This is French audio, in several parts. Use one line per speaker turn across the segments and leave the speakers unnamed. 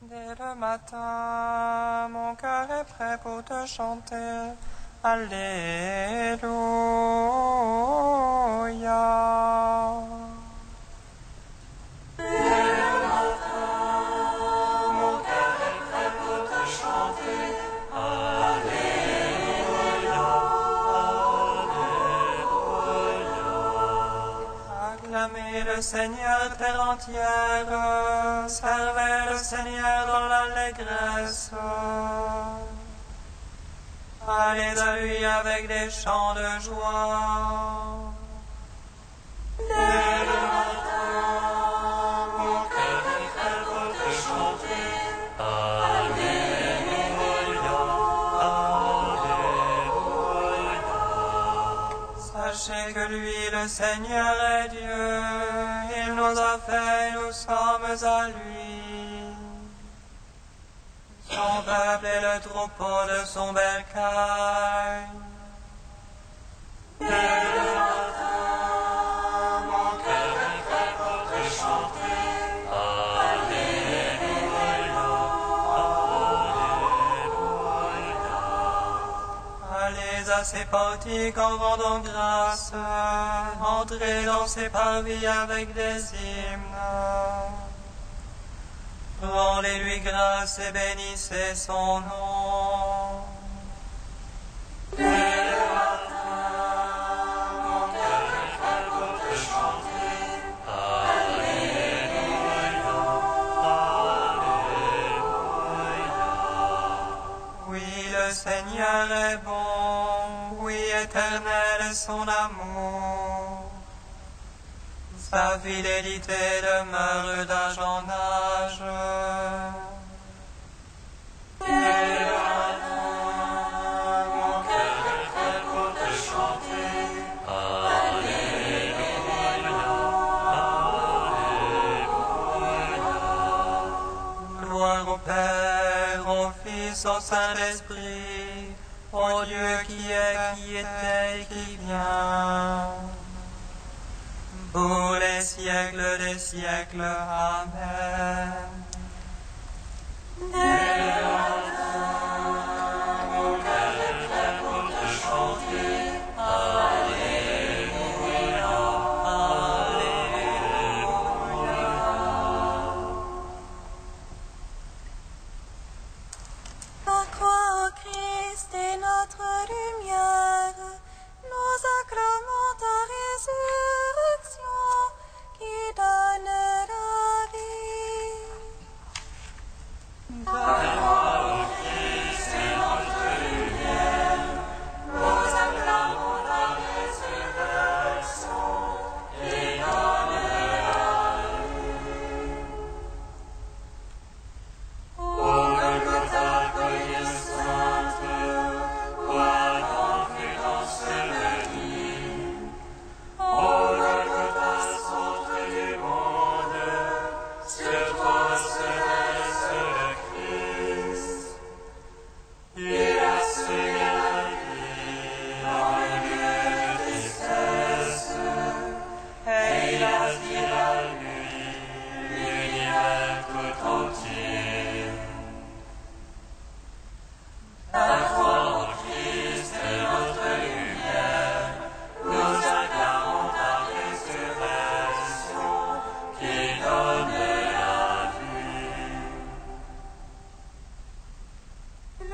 Dès le matin, mon cœur est prêt pour te chanter. Alléluia. Dès le matin, mon cœur est prêt pour te chanter. Alléluia. Alléluia. Acclamez le Seigneur, terre entière. Servez le Seigneur dans l'allégresse. Allez à lui avec des chants de joie. Dès le matin, mon cœur est prêt pour te chanter. Alléluia, Alléluia. Sachez que lui, le Seigneur, est Dieu. Il nous a fait, nous sommes à lui. Son peuple est le troupeau de son bercail. Dès le matin, mon cœur est prêt pour te chanter. Alléluia, Alléluia. Allez à ses portiques en rendant grâce. Entrez dans ses parvis avec des hymnes. Rendez-lui grâce et bénissez son nom. Dès le matin, mon cœur est prêt pour te chanter. Alléluia, Alléluia. Oui, le Seigneur est bon, oui, éternel est son amour. Sa fidélité demeure d'âge en âge. Dès le matin, mon cœur est prêt pour te chanter. Alléluia, Alléluia. Gloire au Père, au Fils, au Saint-Esprit, au Dieu qui est, qui était et qui vient. Pour les siècles des siècles. Amen. Dès le matin, mon cœur est prêt pour te chanter. Alléluia, Alléluia.
La croix au Christ est notre lumière. Nous acclamons ta résurrection qui donne la vie.
Ta croix au Christ est notre lumière. Nous acclamons ta résurrection qui donne la vie. Ô Golgotha, colline sainte, où Adam fut enseveli. Ô Golgotha, centre du monde, sur toi se dresse le Christ. Il a suivi la vie dans le lieu de tristesse, et il a dit la nuit, l'univers tout entier. Ta croix au Christ est notre lumière, nous acclamons ta résurrection qui donne la vie.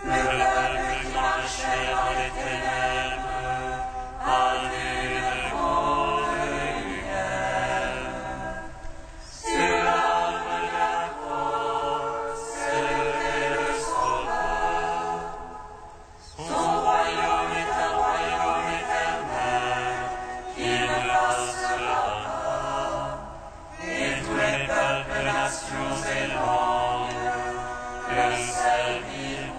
Le peuple qui marchait dans les ténèbres a vu une grande lumière. Sur l'arbre de la croix s'est levé le Sauveur. Son royaume est un royaume éternel qui ne passera pas. Et tous les peuples, nations et langues le serviront.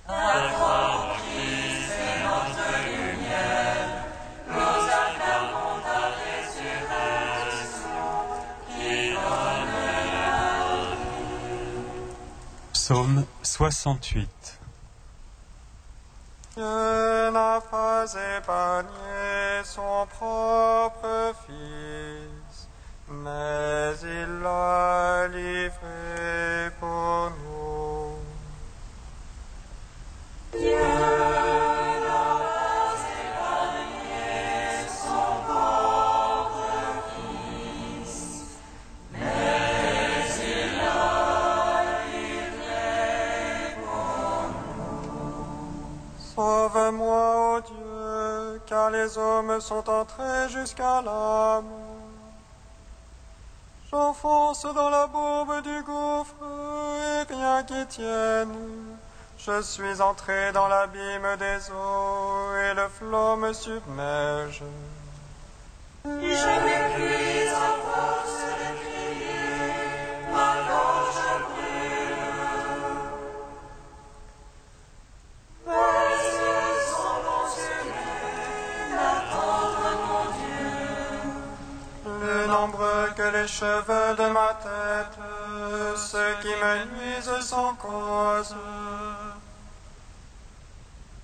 Ta croix au Christ est notre lumière. Nous acclamons ta résurrection qui donne la vie.
Psaume 68.
Dieu n'a pas épargné son propre Fils, mais il l'a livré pour nous.
Dieu n'a pas épargné son pauvre Fils, mais il l'a livré pour nous.
Sauve-moi, ô Dieu, car les hommes sont entrés jusqu'à la mort. J'enfonce dans la bourbe du gouffre et rien qui tienne. Je suis entré dans l'abîme des eaux et le flot me submerge.
Je m'épuise à force de crier, ma gorge brûle. Mes yeux sont consumés d'attendre mon Dieu.
Plus nombreux que les cheveux de ma tête, ceux qui me nuisent sans cause.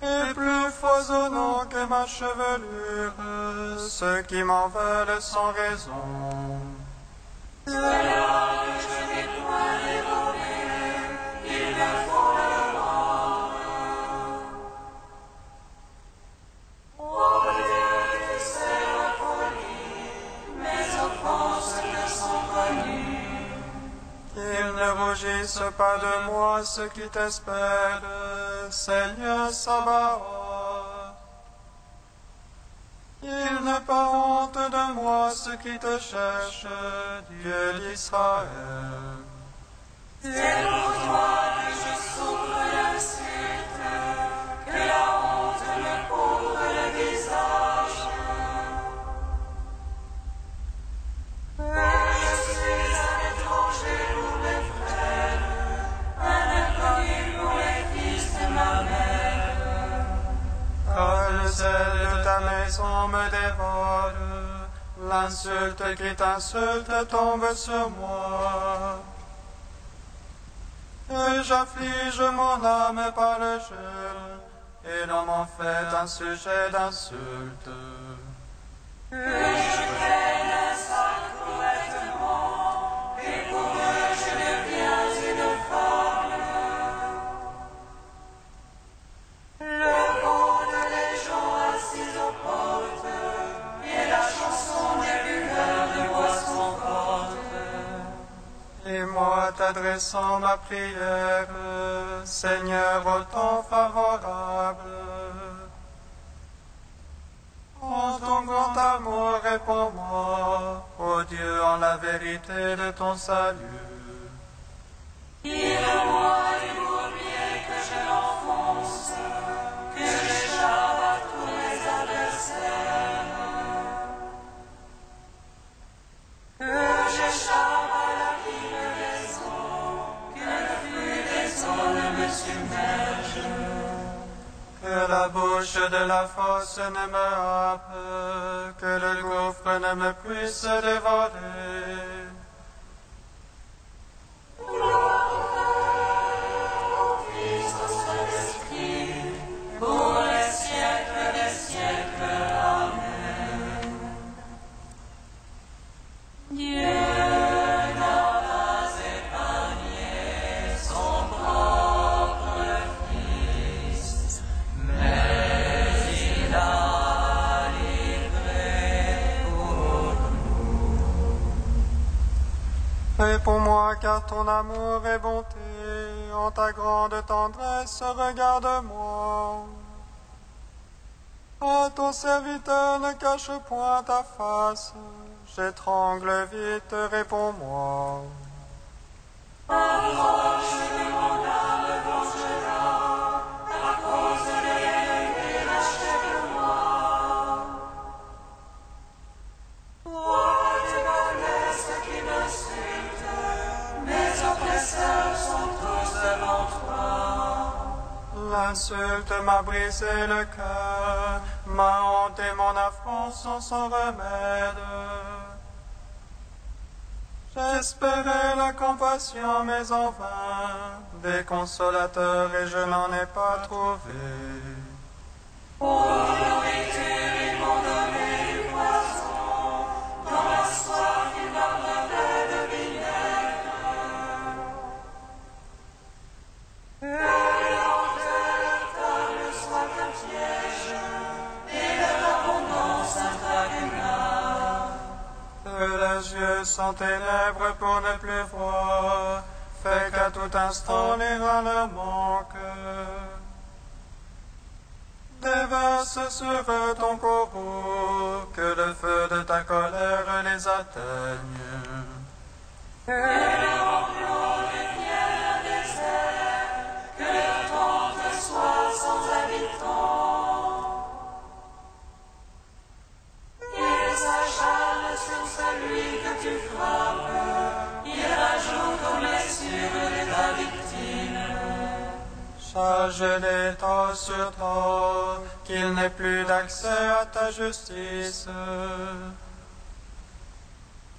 Et plus foisonnant que ma chevelure, ceux qui m'en veulent sans raison.
Ceux-là que je n'ai point évoqués, ils me font le rendre. Ô Dieu, tu sais ma folie, mes offenses te sont connues.
Qu'ils ne rougissent pas de moi ceux qui t'espèrent, Seigneur Sabaoth. Qu'ils n'aient pas honte de moi ceux qui te cherchent, Dieu d'Israël.
C'est pour toi que je souffre l'insulte, que la honte me couvre le visage. Je suis un étranger pour mes frères, un inconnu pour les fils de ma mère.
Car le zèle de ta maison me dévore, l'insulte qui t'insulte tombe sur moi. Et j'afflige mon âme par le jeu, et l'on m'en fait un sujet d'insulte.
Que je prenne un sac pour vêtement, et pour eux je deviens une femme. Le compte des gens assis aux portes, et la chanson des buveurs de boissons fortes.
Et moi t'adressant ma prière, Seigneur, au temps favorable. En ton grand amour, réponds-moi, ô Dieu, en la vérité de ton salut.
Tire-moi du bourbier que je l'enfonce, que j'échappe à tous mes adversaires. Que j'échappe à la ville des eaux, que le flux des eaux ne me submerge.
Que la bouche de la fosse ne me happe, que le gouffre ne me puisse dévorer.
Fils au Saint-Esprit, pour les siècles des siècles. Amen. Dieu n'a pas épargné son propre Fils, mais il l'a livré pour nous.
Réponds-moi, car ton amour est bonté, en ta grande tendresse, regarde-moi. À ton serviteur ne cache point ta face, j'étrangle vite, réponds-moi.
Approche de mon âme vengera, à cause de l'ennemi rachète-moi. Toi, tu connais ceux qui m'insultent, mes oppresseurs sont tous devant toi.
L'insulte m'a brisé le cœur, ma honte et mon affront sont sans remède. J'espérais la compassion, mais en vain, des consolateurs et je n'en ai pas trouvé.
Pour nourriture, ils m'ont donné du poison, dans la soif, ils m'ont
sans ténèbres pour ne plus voir, fait qu'à tout instant les reins leur manquent. Déverse sur eux ton courroux, que le feu de ta colère les atteigne.
Que leur enclos devienne un désert, que leur tente soit sans habitants. Ils s'acharnent sur celui que tu frappes, ils rajoutent aux blessures de ta victime.
Charge-les tant sur tant, qu'il n'ait plus d'accès à ta justice.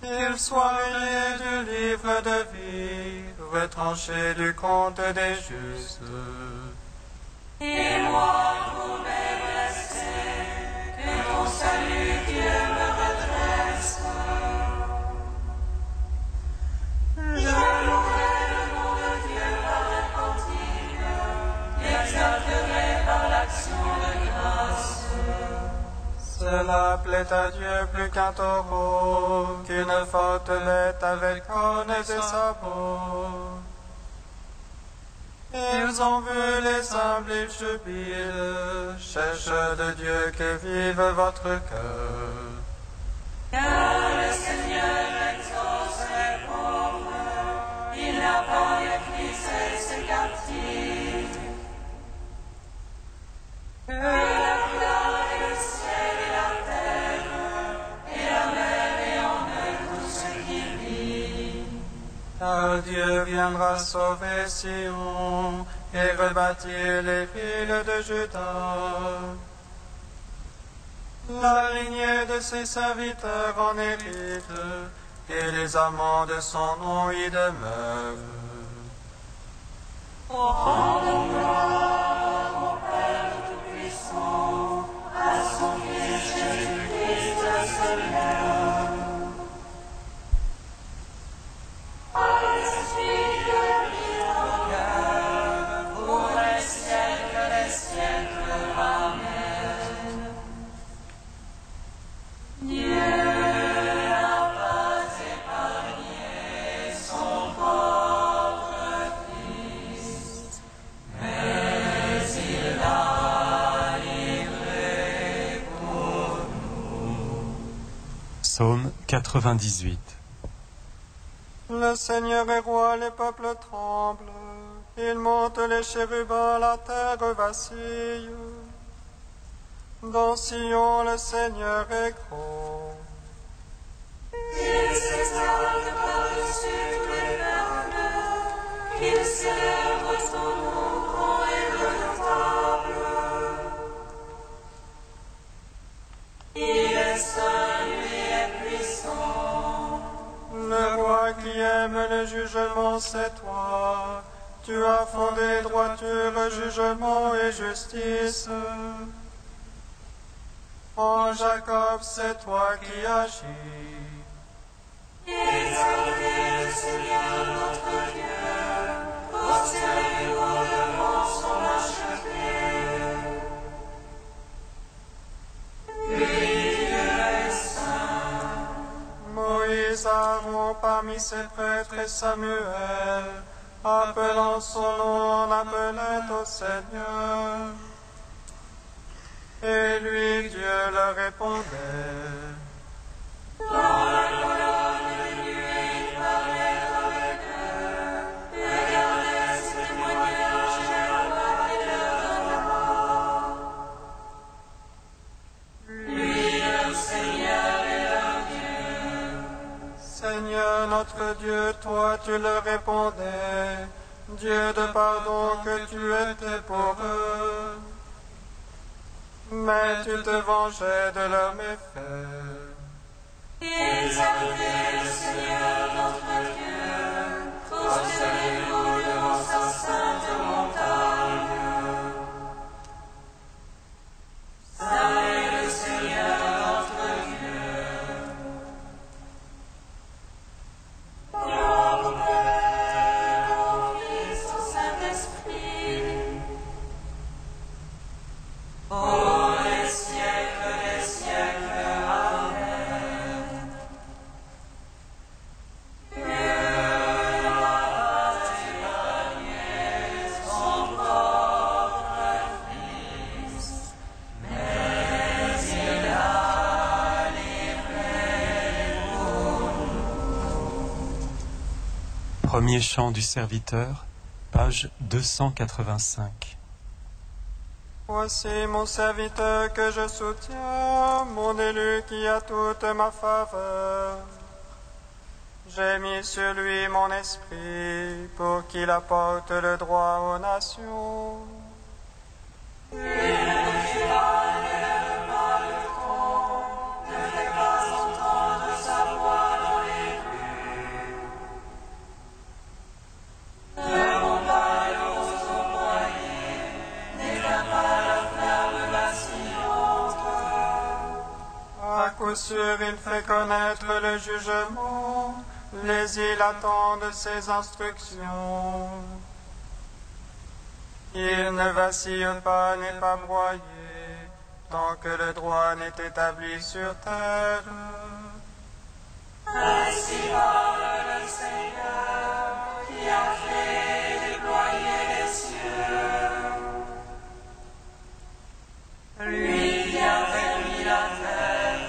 Qu'ils soient rayés du livre de vie, retranchés du compte des justes.
Et moi, pour mes blessés, que ton salut, Dieu, me redresse. Je louerai le nom de Dieu par un cantique, l'exalterai par l'action de grâce.
Cela plaît à Dieu plus qu'un taureau, qu'une forte bête avec cornes et sabots. Ils ont vu les humbles jubilent, cherchent de Dieu que vive votre cœur.
Car le Seigneur exauce les pauvres, il n'a pas méprisé ses captifs. Que la gloire et le ciel et la terre, et la mer et en eux tout ce qui vit.
Car Dieu viendra sauver Sion et rebâtir les villes de Juda. La lignée de ses serviteurs en hérite, et les amants de son nom y demeurent.
Rendons gloire au Père Tout-Puissant, à son Fils Jésus-Christ le Seigneur. À l'Esprit Dieu qui regarde, pour les siècles, amen. Dieu n'a pas épargné son propre Fils, mais il l'a livré pour nous.
Psaume 98.
Le Seigneur est roi, les peuples tremblent. Il monte les chérubins, la terre vacille. Dans Sion, le Seigneur est gros.
Il s'exalte par-dessus tous les peuples, il célèbre son nom grand et redoutable. Il est saint, lui est puissant.
Le roi qui aime le jugement, c'est toi. Tu as fondé droiture, jugement et justice. En Jacob, c'est toi qui agis.
Exaltez le Seigneur notre Dieu, prosternez-vous devant son acheté. Lui, Dieu est saint.
Moïse, Aaron parmi ses prêtres et Samuel, appelant son nom, on appelait au Seigneur. Et lui, Dieu leur répondait.
Dans la colonne de nuée, il parlait avec eux. Regardez ce témoignage et la parole de leur. Lui, le Seigneur est leur Dieu.
Seigneur notre Dieu, toi tu leur répondais. Dieu de pardon que tu étais pour eux. Mais tu te vengeais de leurs méfaits.
Exaltez le Seigneur notre Dieu, prosternez-vous devant sa sainte montagne. Saint est le Seigneur notre Dieu. Gloire au Père, au Fils, au Saint-Esprit. Oh, les siècles, amen.
Premier chant du serviteur, page 285.
Voici mon serviteur que je soutiens, mon élu qui a toute ma faveur. J'ai mis sur lui mon esprit pour qu'il apporte le droit aux nations. À coup sûr, il fait connaître le jugement, les îles attendent ses instructions. Il ne vacille pas, n'est pas broyé, tant que le droit n'est établi sur terre.
Ainsi parle le Seigneur, qui a fait et déployé les cieux. Lui qui a réuni la terre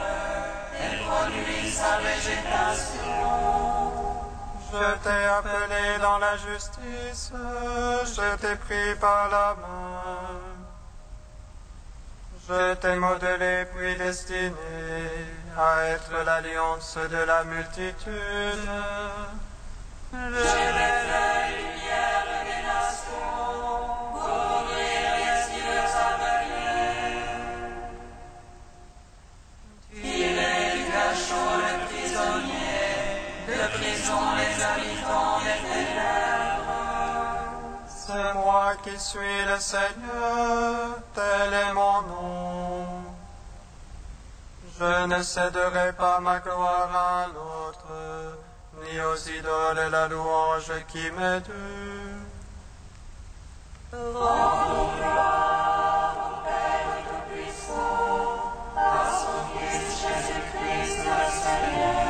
et produit sa végétation.
Je t'ai appelé dans la justice, je t'ai pris par la main. Je t'ai modelé puis destiné à être l'alliance de la multitude.
Je vais faire lumière des nations pour ouvrir les yeux aveuglés. Tirer du cachot le prisonnier, de prison les habitants des ténèbres.
C'est moi qui suis le Seigneur, tel est mon nom. Je ne céderai pas ma gloire à un autre, ni aux idoles la louange qui m'est due.
Rends gloire au Père Tout-Puissant, à son Fils Jésus-Christ le Seigneur.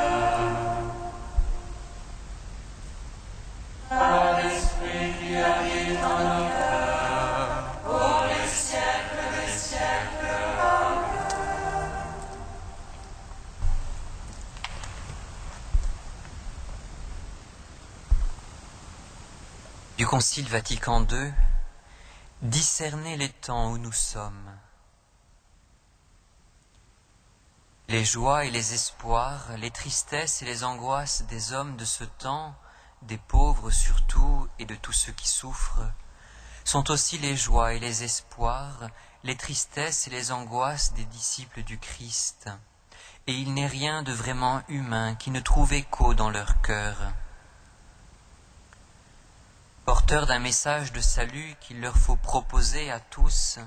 À l'Esprit qui habite en nos cœurs, pour les siècles des siècles. Amen.
Du Concile Vatican II, discerner les temps où nous sommes. Les joies et les espoirs, les tristesses et les angoisses des hommes de ce temps, des pauvres surtout et de tous ceux qui souffrent, sont aussi les joies et les espoirs, les tristesses et les angoisses des disciples du Christ, et il n'est rien de vraiment humain qui ne trouve écho dans leur cœur. Porteurs d'un message de salut qu'il leur faut proposer à tous,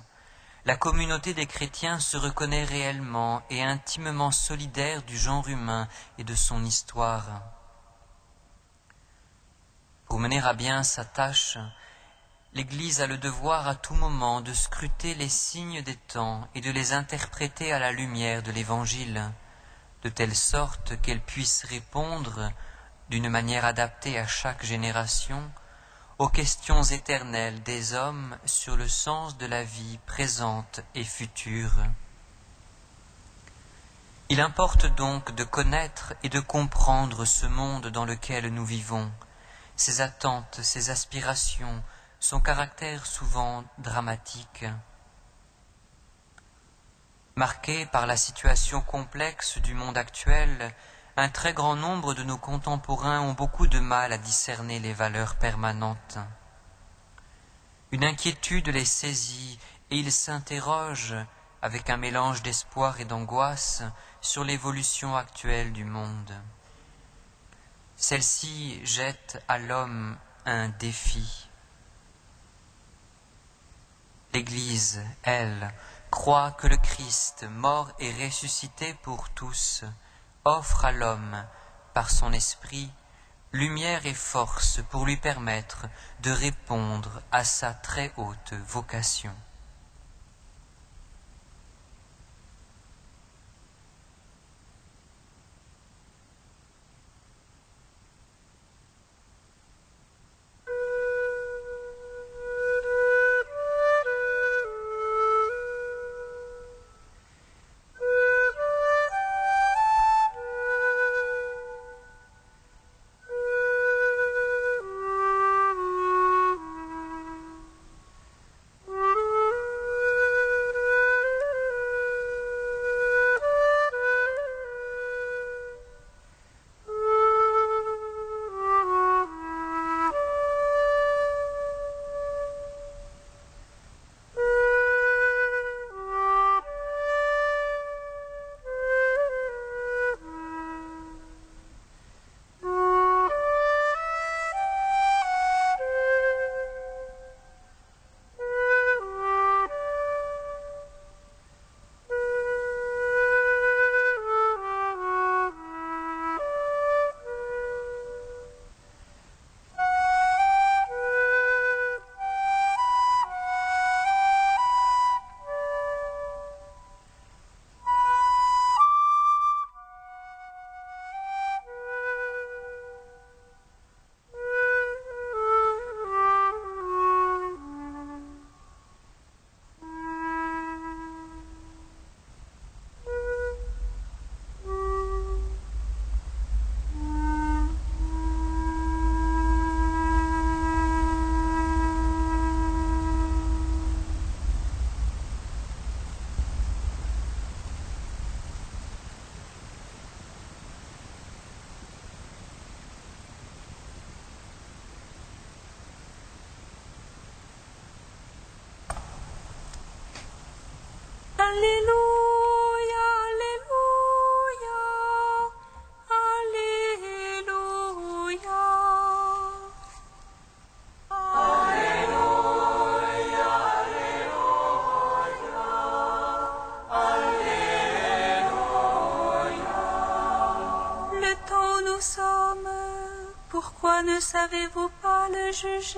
la communauté des chrétiens se reconnaît réellement et intimement solidaire du genre humain et de son histoire. Pour mener à bien sa tâche, l'Église a le devoir à tout moment de scruter les signes des temps et de les interpréter à la lumière de l'Évangile, de telle sorte qu'elle puisse répondre, d'une manière adaptée à chaque génération, aux questions éternelles des hommes sur le sens de la vie présente et future. Il importe donc de connaître et de comprendre ce monde dans lequel nous vivons, ses attentes, ses aspirations, son caractère souvent dramatique. Marqué par la situation complexe du monde actuel, un très grand nombre de nos contemporains ont beaucoup de mal à discerner les valeurs permanentes. Une inquiétude les saisit et ils s'interrogent, avec un mélange d'espoir et d'angoisse, sur l'évolution actuelle du monde. Celle-ci jette à l'homme un défi. L'Église, elle, croit que le Christ, mort et ressuscité pour tous, offre à l'homme, par son esprit, lumière et force pour lui permettre de répondre à sa très haute vocation.
Alléluia, Alléluia, Alléluia. Le temps nous sommes, pourquoi ne savez-vous pas le juger?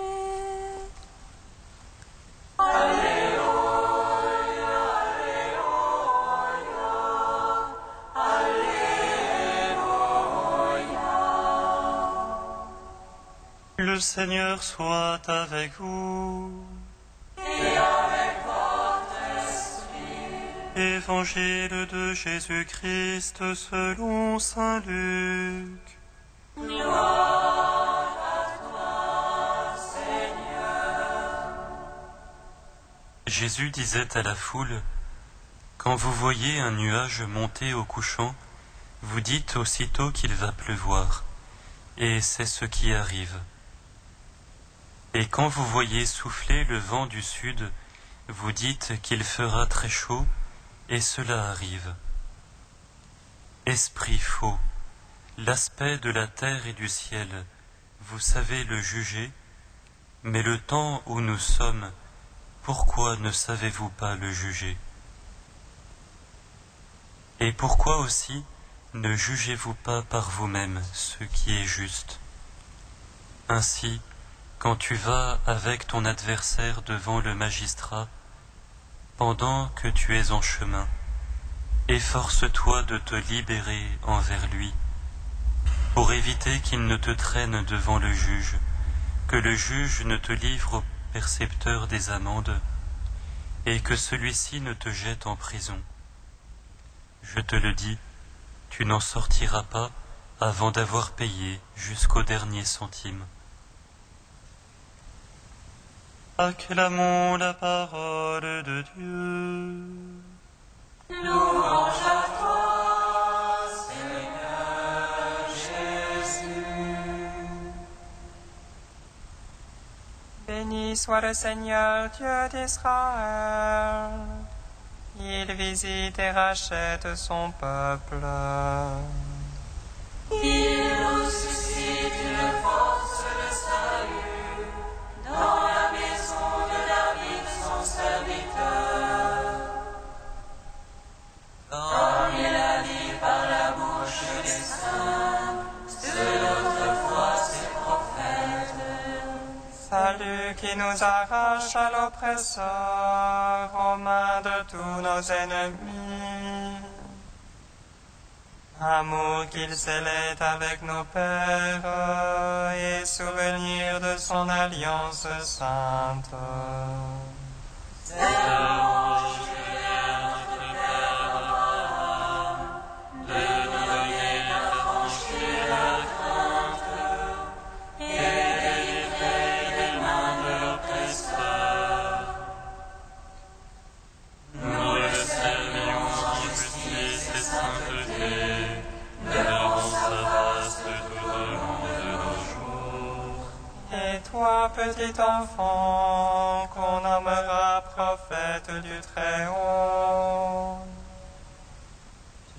Le Seigneur soit avec vous. Évangile de Jésus-Christ selon saint Luc. Jésus disait à la foule, « Quand vous voyez un nuage monter au couchant, vous dites aussitôt qu'il va pleuvoir, et c'est ce qui arrive. Et quand vous voyez souffler le vent du sud, vous dites qu'il fera très chaud, et cela arrive. Esprit faux, l'aspect de la terre et du ciel, vous savez le juger, mais le temps où nous sommes, pourquoi ne savez-vous pas le juger? Et pourquoi aussi ne jugez-vous pas par vous-même ce qui est juste? Ainsi, quand tu vas avec ton adversaire devant le magistrat, pendant que tu es en chemin, efforce-toi de te libérer envers lui, pour éviter qu'il ne te traîne devant le juge, que le juge ne te livre au percepteur des amendes, et que celui-ci ne te jette en prison. Je te le dis, tu n'en sortiras pas avant d'avoir payé jusqu'au dernier centime. Acclamons la parole de Dieu.
Louange à toi, Seigneur Jésus.
Béni soit le Seigneur Dieu d'Israël. Il visite et rachète son peuple.
Il nous suscite une force de salut dans la maison de David, son serviteur. Comme il a dit par la bouche des saints, de l'autrefois ses prophètes.
Salut qui nous arrache à l'oppresseur, aux mains de tous nos ennemis. Amour qu'il scellait avec nos pères, et souvenir de son alliance sainte. Toi, petit enfant, qu'on nommera prophète du Très-Haut,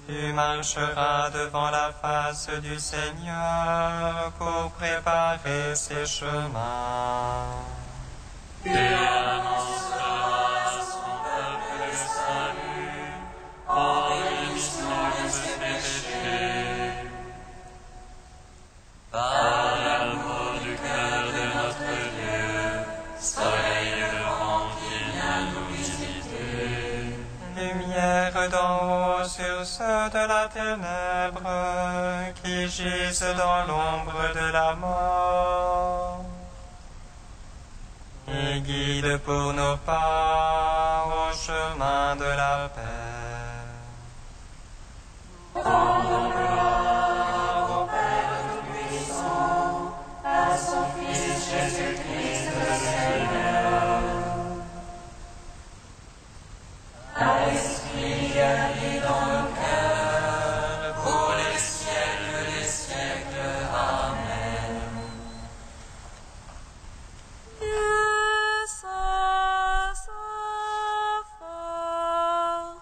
tu marcheras devant la face du Seigneur pour préparer ses chemins.
Et annoncera son peuple le salut, en rémission de ses péchés. Par l'amour du cœur de notre Dieu, soleil levant qui vient nous visiter.
Lumière d'en haut sur ceux de la ténèbre qui gisent dans l'ombre de la mort. Et guide pour nos pas au chemin de la paix.
Dieu s'en fort,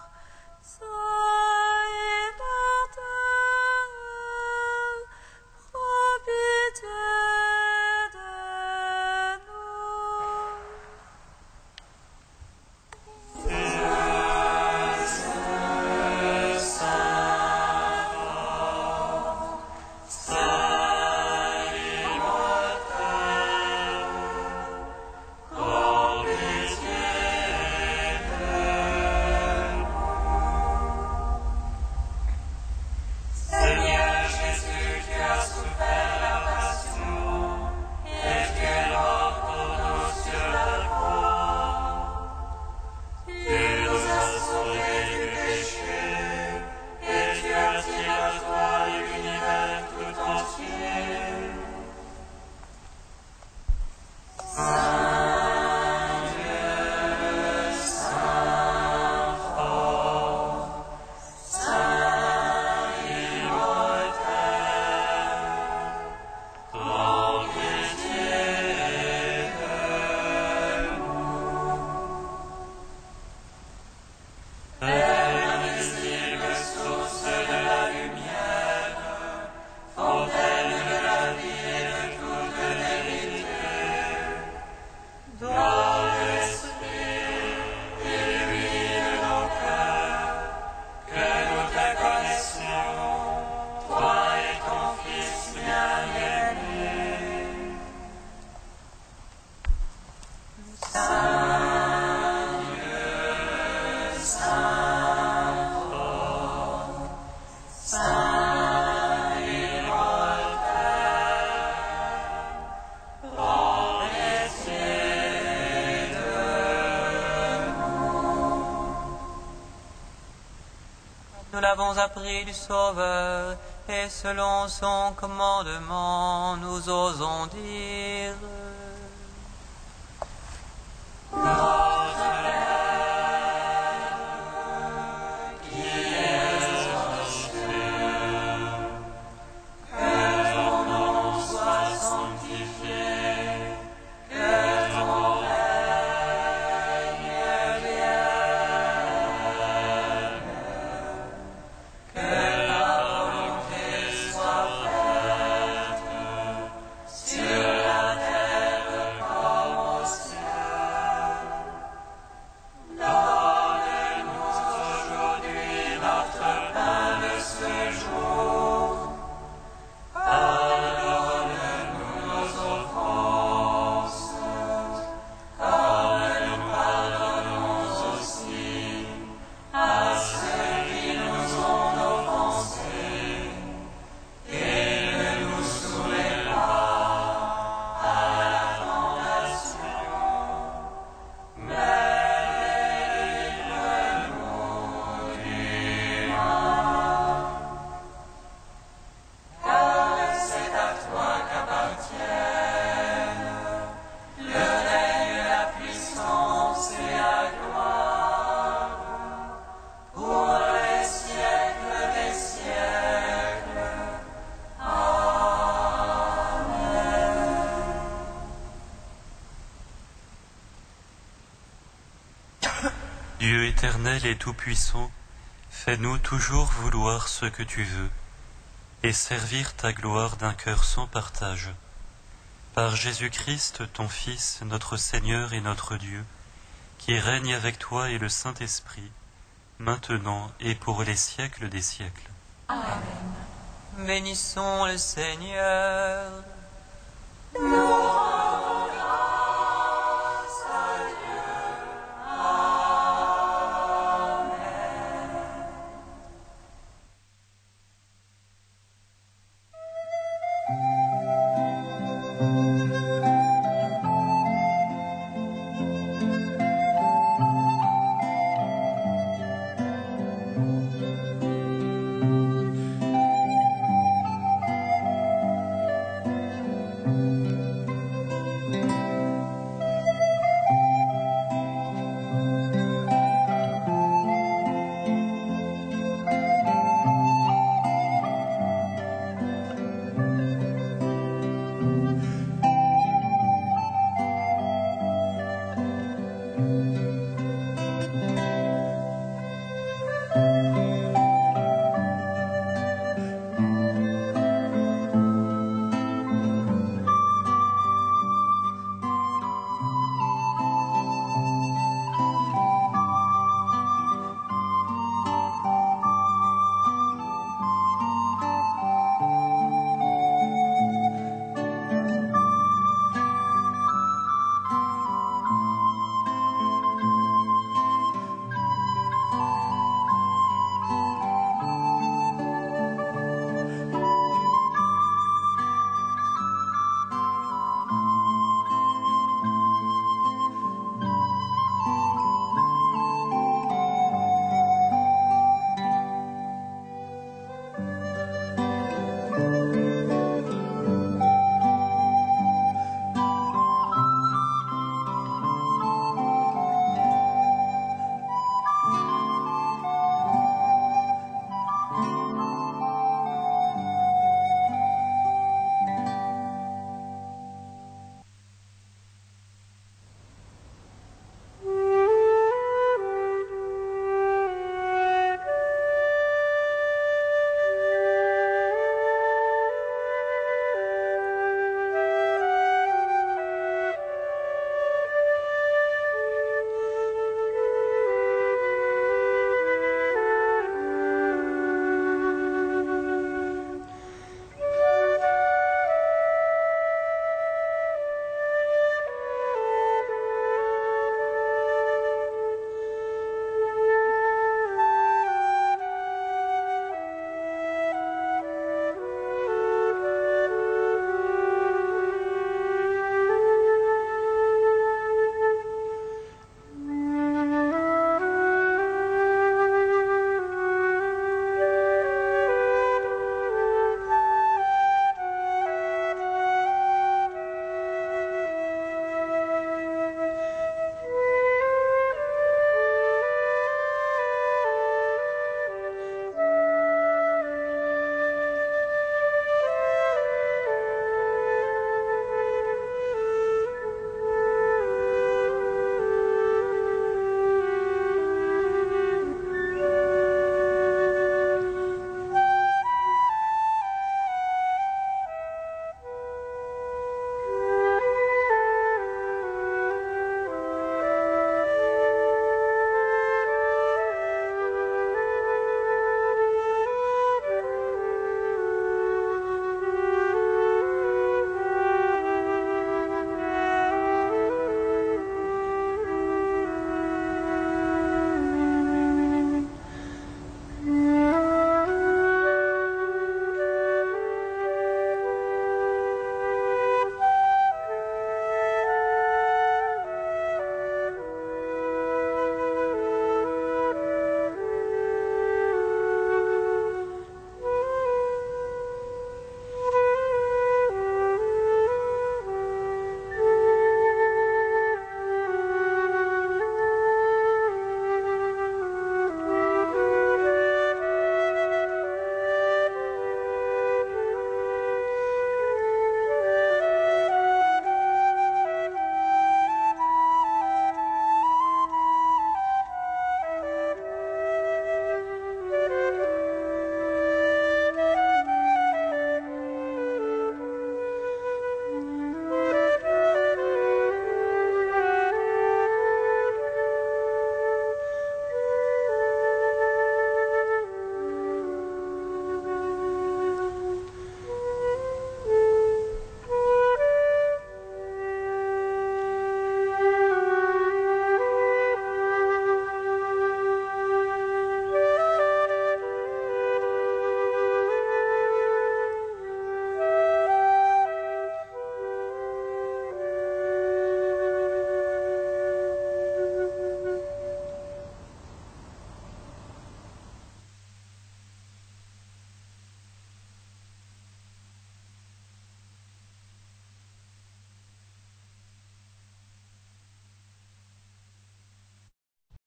nous l'avons appris du Sauveur, et selon son commandement, nous osons dire.
Dieu éternel et tout-puissant, fais-nous toujours vouloir ce que tu veux, et servir ta gloire d'un cœur sans partage. Par Jésus-Christ, ton Fils, notre Seigneur et notre Dieu, qui règne avec toi et le Saint-Esprit, maintenant et pour les siècles des siècles.
Amen.
Bénissons le Seigneur.